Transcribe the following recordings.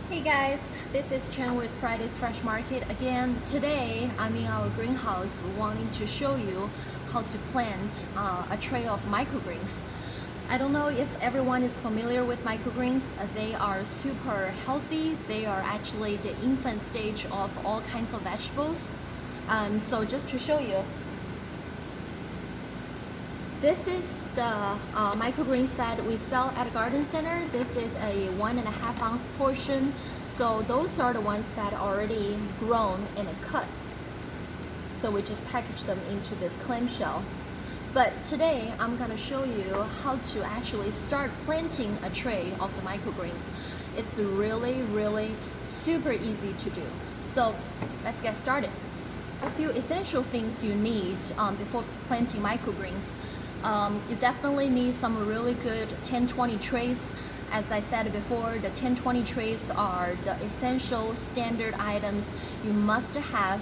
Hey guys, this is Chen with Friday's Fresh Market. Again, today I'm in our greenhouse wanting to show you how to plant a tray of microgreens. I don't know if everyone is familiar with microgreens. They are super healthy. They are actually the infant stage of all kinds of vegetables. So just to show you, this is the microgreens that we sell at a garden center. This is a 1.5 ounce portion. So those are the ones that are already grown and cut. So we just package them into this clamshell. But today I'm gonna show you how to actually start planting a tray of the microgreens. It's really super easy to do. So let's get started. A few essential things you need before planting microgreens. You definitely need some really good 10-20 trays. As I said before, the 10-20 trays are the essential standard items you must have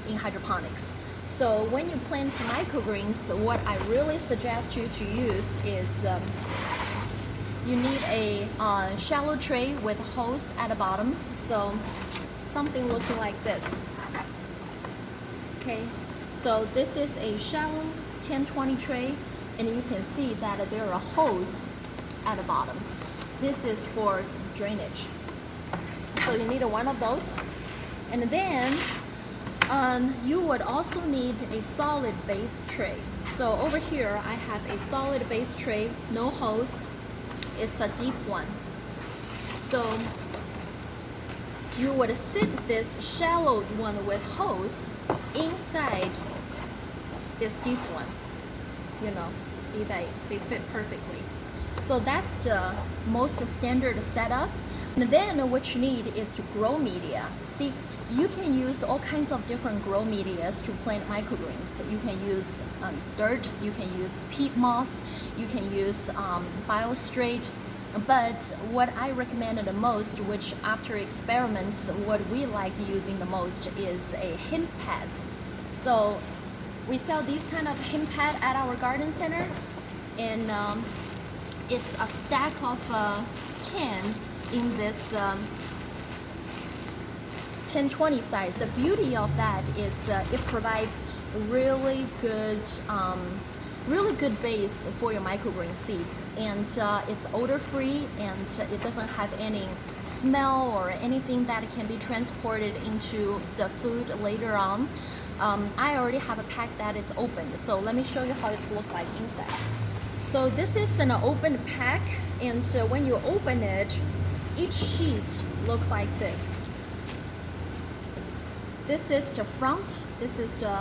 in hydroponics. So when you plant microgreens, what I really suggest you to use is you need a shallow tray with a hose at the bottom. So something looking like this. Okay, so this is a shallow 10-20 tray, and you can see that there are hose at the bottom. This is for drainage. So you need one of those. And then you would also need a solid base tray. So over here I have a solid base tray, no hose. It's a deep one. So you would sit this shallow one with hose inside this deep one. You know, see that they fit perfectly. So that's the most standard setup. And then what you need is to grow media. See, you can use all kinds of different grow media to plant microgreens. You can use dirt, you can use peat moss, you can use biostrate. But what I recommend the most, which after experiments, what we like using the most is a hemp pad. So we sell these kind of hemp pad at our garden center, and it's a stack of 10 in this 10-20 size. The beauty of that is it provides really good base for your microgreen seeds, and it's odor free, and it doesn't have any smell or anything that can be transported into the food later on. I already have a pack that is opened, so let me show you how it looks like inside. So this is an open pack, and when you open it, each sheet looks like this. This is the front, this is the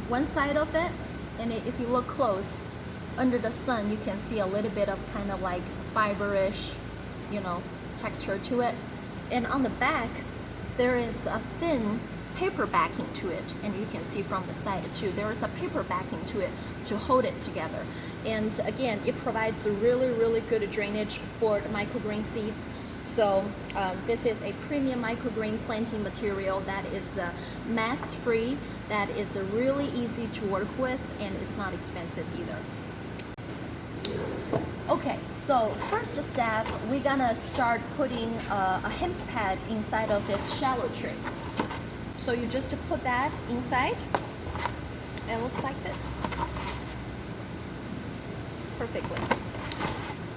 one side of it, and if you look close, under the sun you can see a little bit of kind of like fiberish, you know, texture to it. And on the back, there is a thin paper backing to it, and you can see from the side too, there is a paper backing to it to hold it together. And again, it provides a really good drainage for the microgreen seeds. So this is a premium microgreen planting material that is mass free, that is really easy to work with, and it's not expensive either. Okay, so first step, we're gonna start putting a hemp pad inside of this shallow tray. So you just put that inside, and it looks like this. Perfectly.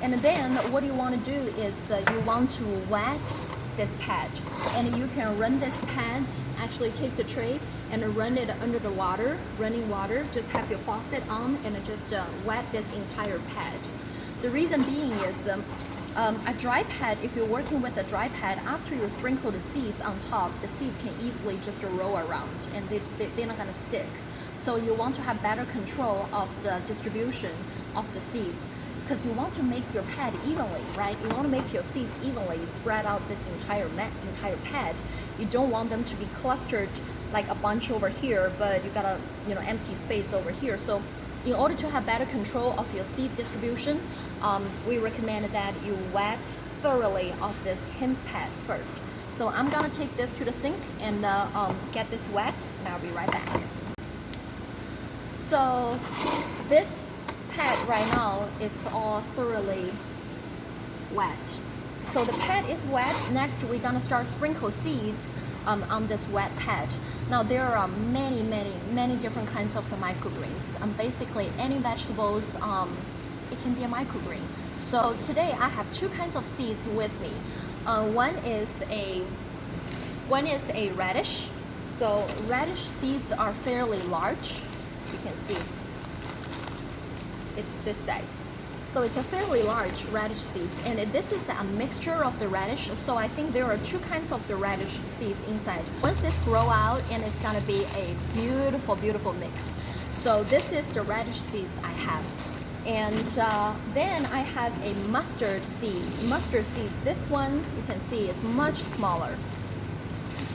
And then what you want to do is you want to wet this pad. And you can run this pad, actually take the tray and run it under the water, running water. Just have your faucet on and just wet this entire pad. The reason being is a dry pad, if you're working with a dry pad, after you sprinkle the seeds on top, the seeds can easily just roll around, and they're not gonna stick. So you want to have better control of the distribution of the seeds, because you want to make your pad evenly, right? You want to make your seeds evenly spread out this entire pad. You don't want them to be clustered like a bunch over here, but you got a empty space over here. So in order to have better control of your seed distribution, we recommend that you wet thoroughly of this hemp pad first. So I'm gonna take this to the sink and get this wet, and I'll be right back. So this pad right now, it's all thoroughly wet. So the pad is wet. Next, we're gonna start sprinkle seeds on this wet pad. Now there are many different kinds of the microgreens. Basically, any vegetables, it can be a microgreen. So today I have two kinds of seeds with me. One is a radish. So radish seeds are fairly large. You can see it's this size. So it's a fairly large radish seeds, and this is a mixture of the radish. So I think there are two kinds of the radish seeds inside. Once this grow out, and it's gonna be a beautiful mix. So this is the radish seeds I have. And then I have a mustard seeds. Mustard seeds, this one you can see it's much smaller.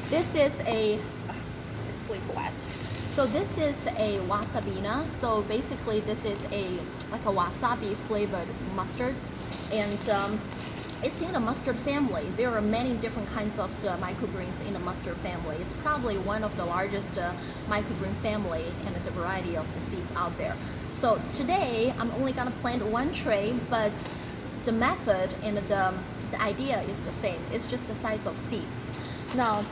This is a, it's sleep wet. So this is a wasabina. So basically this is like a wasabi flavored mustard. And it's in a mustard family. There are many different kinds of the microgreens in the mustard family. It's probably one of the largest microgreen family and the variety of the seeds out there. So today I'm only gonna plant one tray, but the method and the idea is the same. It's just the size of seeds. Now,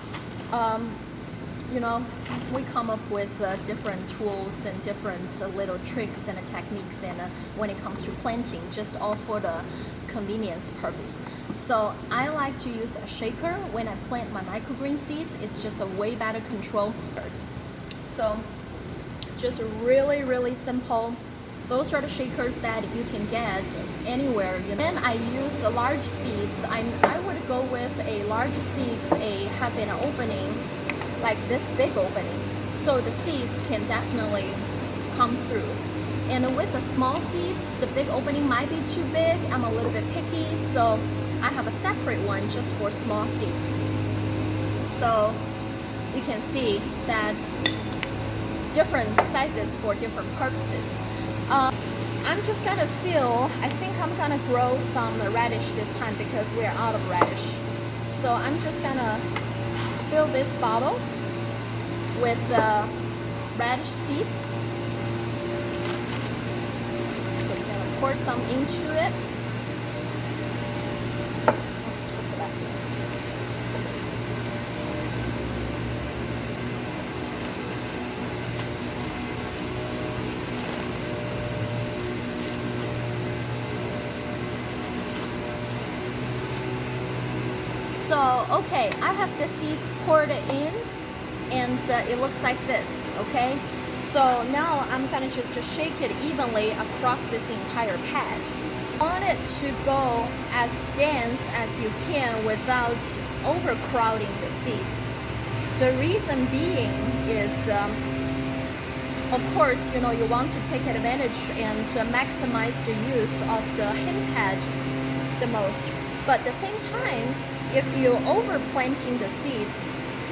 you know, we come up with different tools and different little tricks and techniques, and when it comes to planting, just all for the convenience purpose. So I like to use a shaker when I plant my microgreen seeds. It's just a way better control. So just really simple. Those are the shakers that you can get anywhere. You know. Then I use the large seeds. I would go with a large seeds, have an opening like this big opening, so the seeds can definitely come through. And with the small seeds, the big opening might be too big. I'm a little bit picky, so I have a separate one just for small seeds. So you can see that different sizes for different purposes. I'm just gonna I think I'm gonna grow some radish this time because we're out of radish. So I'm just gonna fill this bottle with radish seeds. We're gonna pour some into it. So, okay, I have the seeds poured in, and it looks like this, okay? So now I'm gonna just shake it evenly across this entire pad. I want it to go as dense as you can without overcrowding the seeds. The reason being is, of course, you know, you want to take advantage and maximize the use of the hemp pad the most. But at the same time, if you overplanting the seeds,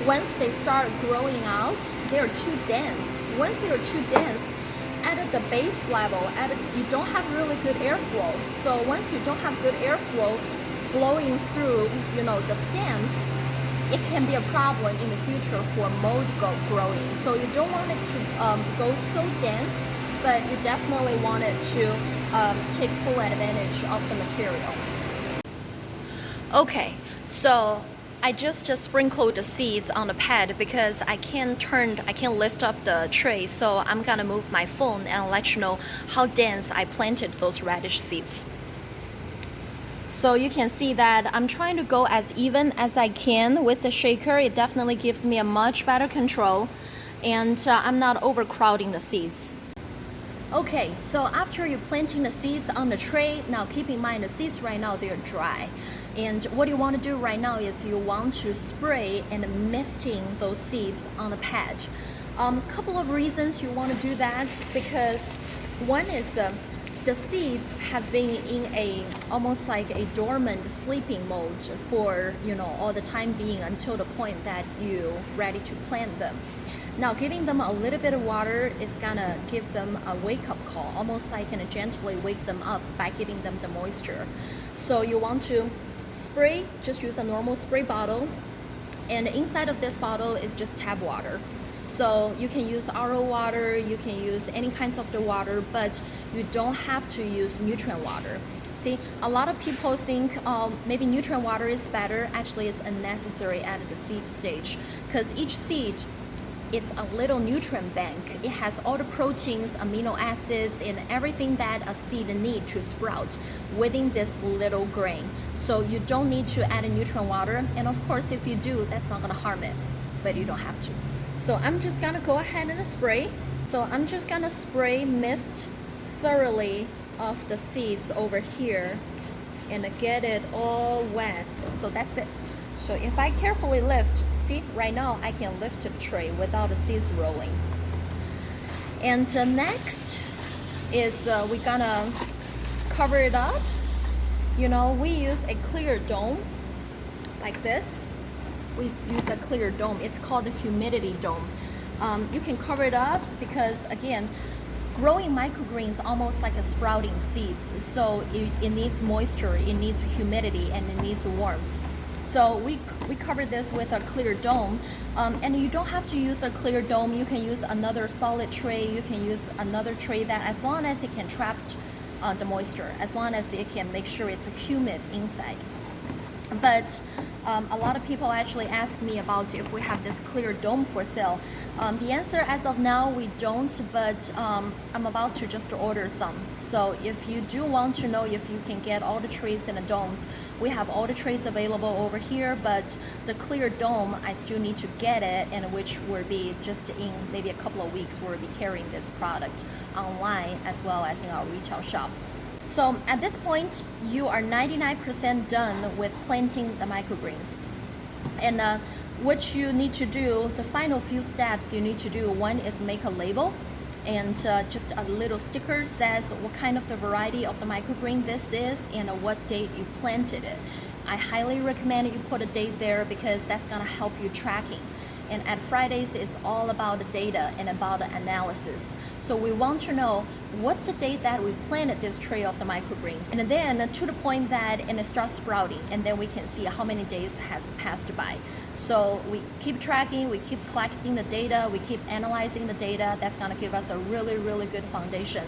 once they start growing out, they're too dense. Once they're too dense, at the base level, you don't have really good airflow. So once you don't have good airflow blowing through, you know, the stems, it can be a problem in the future for mold growing. So you don't want it to go so dense, but you definitely want it to take full advantage of the material. Okay, so I just sprinkled the seeds on the pad because I can't lift up the tray, so I'm gonna move my phone and let you know how dense I planted those radish seeds. So you can see that I'm trying to go as even as I can with the shaker. It definitely gives me a much better control, and I'm not overcrowding the seeds. Okay, so after you're planting the seeds on the tray, now keep in mind the seeds right now, they're dry. And what you want to do right now is you want to spray and misting those seeds on the pad. Couple of reasons you want to do that, because one is the seeds have been in almost like a dormant sleeping mode for, you know, all the time being until the point that you're ready to plant them. Now giving them a little bit of water is gonna give them a wake-up call, almost like gonna gently wake them up by giving them the moisture. So you want to spray, just use a normal spray bottle, and inside of this bottle is just tap water. So you can use RO water, you can use any kinds of the water, but you don't have to use nutrient water. See, a lot of people think maybe nutrient water is better. Actually, it's unnecessary at the seed stage, because each seed, it's a little nutrient bank. It has all the proteins, amino acids, and everything that a seed needs to sprout within this little grain. So you don't need to add a nutrient water. And of course, if you do, that's not gonna harm it, but you don't have to. So I'm just gonna go ahead and spray. So I'm just gonna spray mist thoroughly of the seeds over here and get it all wet. So that's it. So if I carefully lift, see, right now I can lift the tray without the seeds rolling. And next is we're gonna cover it up. You know, we use a clear dome like this. We use a clear dome. It's called a humidity dome. You can cover it up because, again, growing microgreens almost like a sprouting seeds. So it needs moisture, it needs humidity, and it needs warmth. So we cover this with a clear dome, and you don't have to use a clear dome. You can use another solid tray. You can use another tray that, as long as it can trap the moisture, as long as it can make sure it's humid inside. But a lot of people actually ask me about if we have this clear dome for sale. The answer as of now, we don't, but I'm about to just order some. So if you do want to know if you can get all the trays in the domes, we have all the trays available over here, but the clear dome, I still need to get it, and which will be just in maybe a couple of weeks. We'll be carrying this product online as well as in our retail shop. So at this point, you are 99% done with planting the microgreens. And what you need to do, the final few steps you need to do, one is make a label, and just a little sticker says what kind of the variety of the microgreen this is and what date you planted it. I highly recommend you put a date there because that's gonna help you tracking. And at Fridays, it's all about the data and about the analysis. So we want to know what's the date that we planted this tray of the microgreens, and then to the point that it starts sprouting, and then we can see how many days has passed by. So we keep tracking, we keep collecting the data, we keep analyzing the data. That's going to give us a really, really good foundation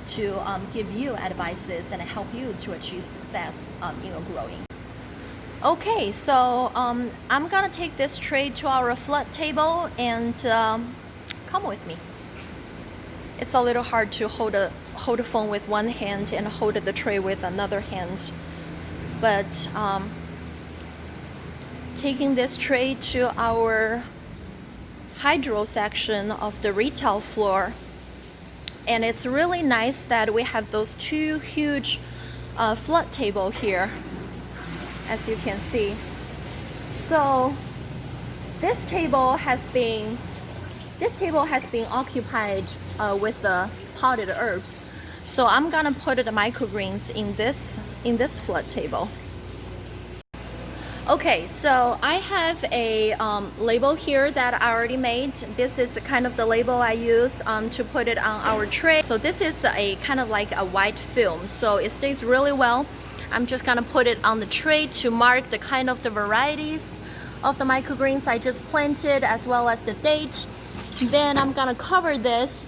to give you advices and help you to achieve success growing. Okay, so I'm gonna take this tray to our flood table, and come with me. It's a little hard to hold the phone with one hand and hold the tray with another hand, but taking this tray to our hydro section of the retail floor, and it's really nice that we have those two huge flood table here, as you can see. So this table has been occupied with the potted herbs. So I'm gonna put the microgreens in this flood table. Okay, so I have a label here that I already made. This is kind of the label I use to put it on our tray. So this is a kind of like a white film, so it stays really well. I'm just gonna put it on the tray to mark the kind of the varieties of the microgreens I just planted, as well as the date. Then I'm gonna cover this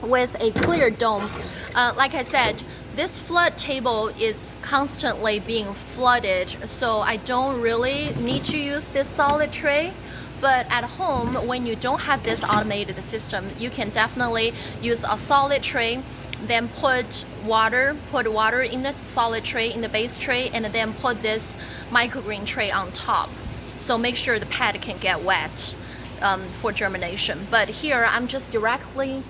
with a clear dome. Like I said, this flood table is constantly being flooded, so I don't really need to use this solid tray. But at home, when you don't have this automated system, you can definitely use a solid tray, then put water in the solid tray, in the base tray, and then put this microgreen tray on top. So make sure the pad can get wet for germination. But here I'm just directly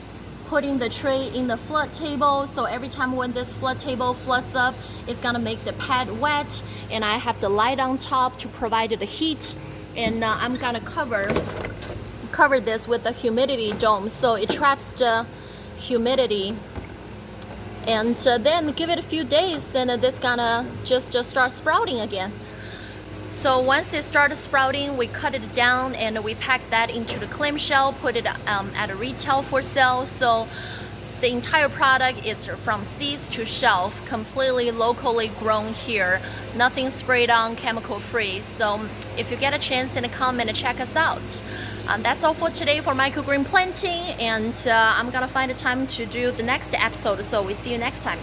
putting the tray in the flood table, so every time when this flood table floods up, it's gonna make the pad wet, and I have the light on top to provide the heat, and I'm gonna cover this with the humidity dome so it traps the humidity. And then give it a few days, then this gonna just start sprouting again. So once it started sprouting, we cut it down and we pack that into the clamshell, put it at a retail for sale. So the entire product is from seeds to shelf, completely locally grown here, nothing sprayed on, chemical free. So if you get a chance, then come and check us out. That's all for today for microgreen planting, and I'm gonna find a time to do the next episode, so we see you next time.